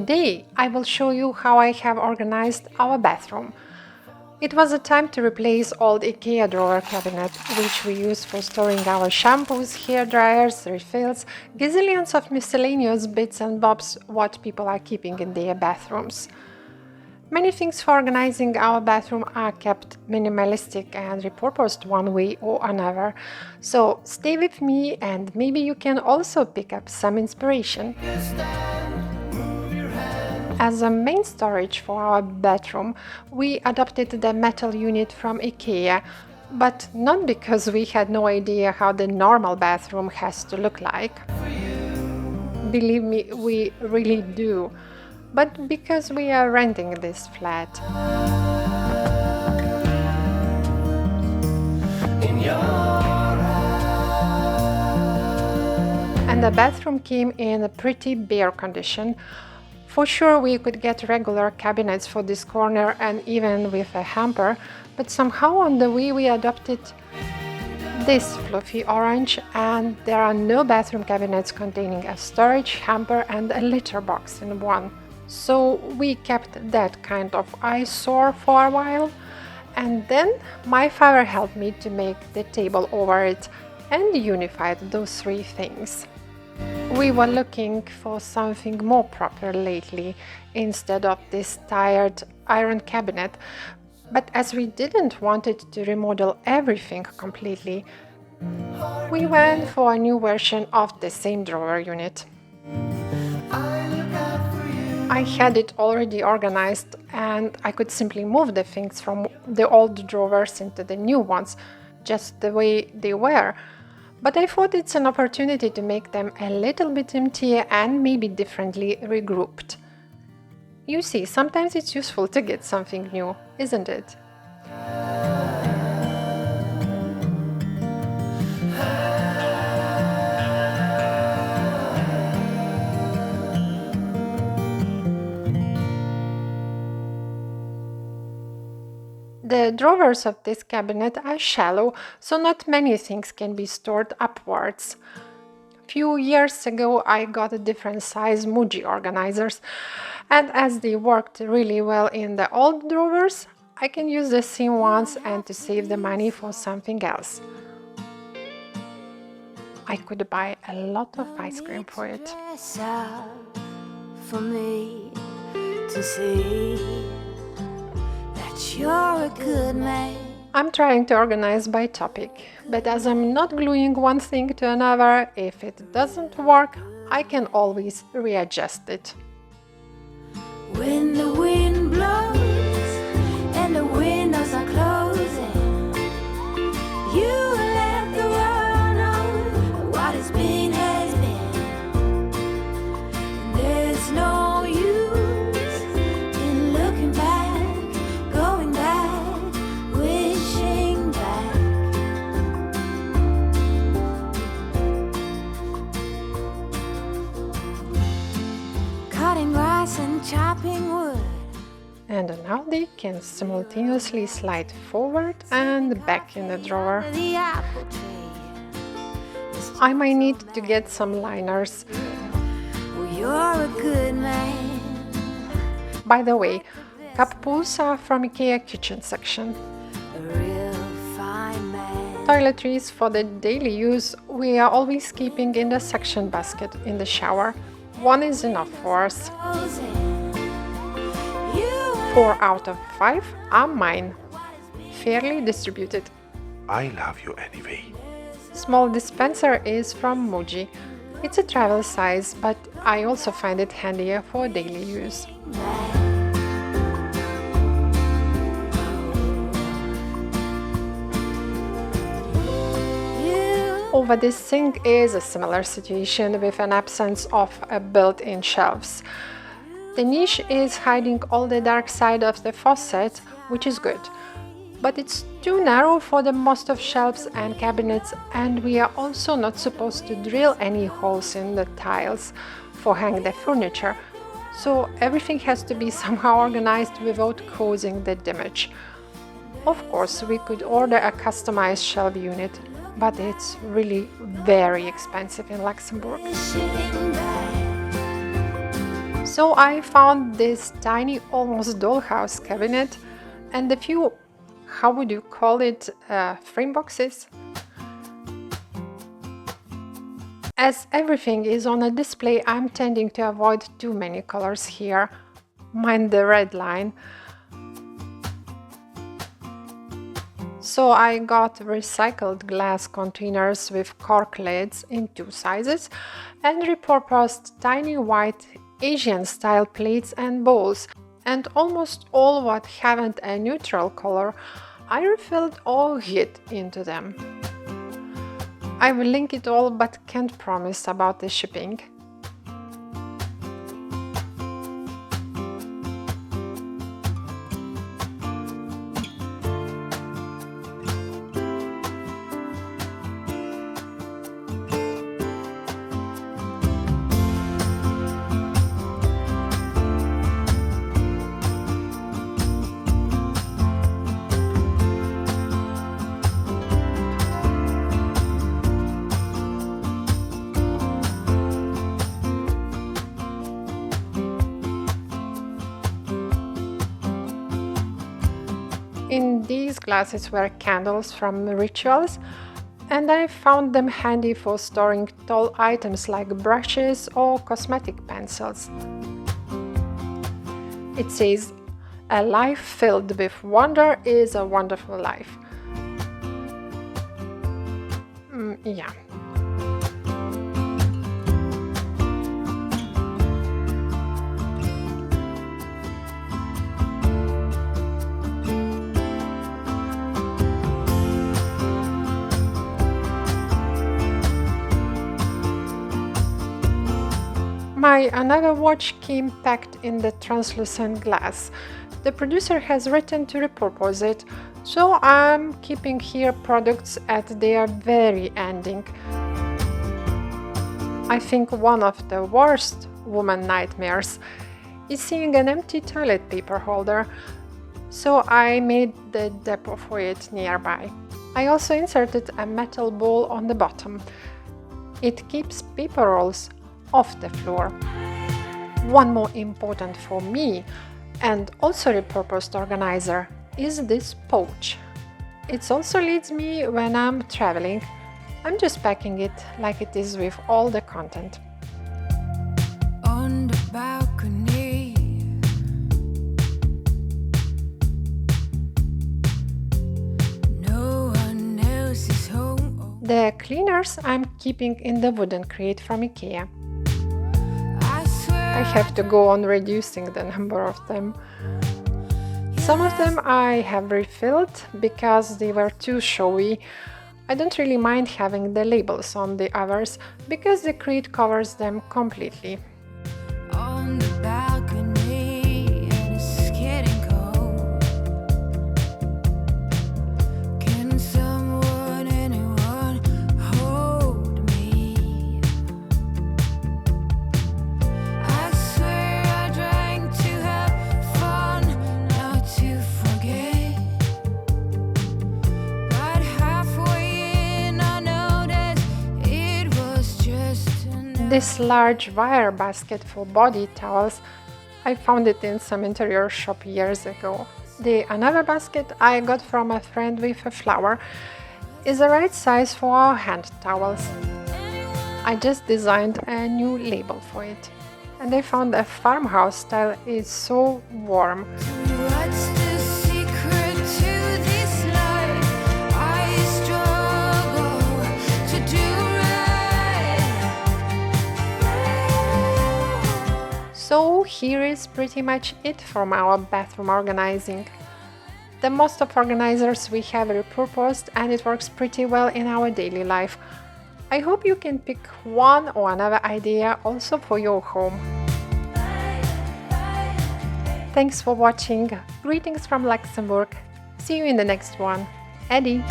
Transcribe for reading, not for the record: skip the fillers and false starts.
Today I will show you how I have organized our bathroom. It was a time to replace old Ikea drawer cabinet, which we use for storing our shampoos, hair dryers, refills, gazillions of miscellaneous bits and bobs what people are keeping in their bathrooms. Many things for organizing our bathroom are kept minimalistic and repurposed one way or another. So stay with me and maybe you can also pick up some inspiration. As a main storage for our bedroom, we adopted the metal unit from Ikea, but not because we had no idea how the normal bathroom has to look like. Believe me, we really do. But because we are renting this flat. And the bathroom came in a pretty bare condition. For sure we could get regular cabinets for this corner and even with a hamper, but somehow on the way we adopted this fluffy orange and there are no bathroom cabinets containing a storage, hamper and a litter box in one. So we kept that kind of eyesore for a while, and then my father helped me to make the table over it and unified those three things. We were looking for something more proper lately instead of this tired iron cabinet, but as we didn't want it to remodel everything completely, we went for a new version of the same drawer unit. I had it already organized and I could simply move the things from the old drawers into the new ones, just the way they were. But I thought it's an opportunity to make them a little bit emptier and maybe differently regrouped. You see, sometimes it's useful to get something new, isn't it? The drawers of this cabinet are shallow, so not many things can be stored upwards. A few years ago I got a different size Muji organizers, and as they worked really well in the old drawers, I can use the same ones and to save the money for something else. I could buy a lot of ice cream for it. For me to see. You're a good man. I'm trying to organize by topic, but as I'm not gluing one thing to another, if it doesn't work, I can always readjust it. When the wind blows and the windows are closing, you let the world know what has been has been. There's no use in looking back. And now they can simultaneously slide forward and back in the drawer. I might need to get some liners. You're a good man. By the way, cup pools are from Ikea kitchen section. Toiletries for the daily use we are always keeping in the suction basket in the shower. One is enough for us. 4 out of 5 are mine. Fairly distributed. I love you anyway. Small dispenser is from Muji. It's a travel size, but I also find it handier for daily use. Over this sink is a similar situation with an absence of built-in shelves. The niche is hiding all the dark side of the faucet, which is good. But it's too narrow for the most of shelves and cabinets, and we are also not supposed to drill any holes in the tiles for hang the furniture. So everything has to be somehow organized without causing the damage. Of course, we could order a customized shelf unit, but it's really very expensive in Luxembourg. So I found this tiny, almost dollhouse cabinet and a few, how would you call it, frame boxes. As everything is on a display, I'm tending to avoid too many colors here. Mind the red line. So I got recycled glass containers with cork lids in 2 sizes and repurposed tiny white Asian style plates and bowls, and almost all what haven't a neutral color, I refilled or hid into them. I will link it all but can't promise about the shipping. In these glasses were candles from rituals, and I found them handy for storing tall items like brushes or cosmetic pencils. It says, "A life filled with wonder is a wonderful life." Yeah. My another watch came packed in the translucent glass. The producer has written to repurpose it, so I'm keeping here products at their very ending. I think one of the worst woman nightmares is seeing an empty toilet paper holder, so I made the depot for it nearby. I also inserted a metal bowl on the bottom. It keeps paper rolls off the floor. One more important for me and also repurposed organizer is this pouch. It also leads me when I'm traveling. I'm just packing it like it is with all the content. On the balcony, no one else is home. The cleaners I'm keeping in the wooden crate from Ikea. I have to go on reducing the number of them. Some of them I have refilled because they were too showy. I don't really mind having the labels on the others because the crate covers them completely. On the balcony, and it's getting cold. Can someone, anyone hold me? I swear I drank to have fun, not to forget. But halfway in, I noticed it was just This large wire basket for body towels, I found it in some interior shop years ago. The another basket I got from a friend with a flower is the right size for our hand towels. I just designed a new label for it. And I found a farmhouse style is so warm. What's the secret to this life? I struggle to do right. So here is pretty much it from our bathroom organizing. The most of organizers we have repurposed and it works pretty well in our daily life. I hope you can pick one or another idea also for your home. Thanks for watching. Greetings from Luxembourg. See you in the next one. Eddie.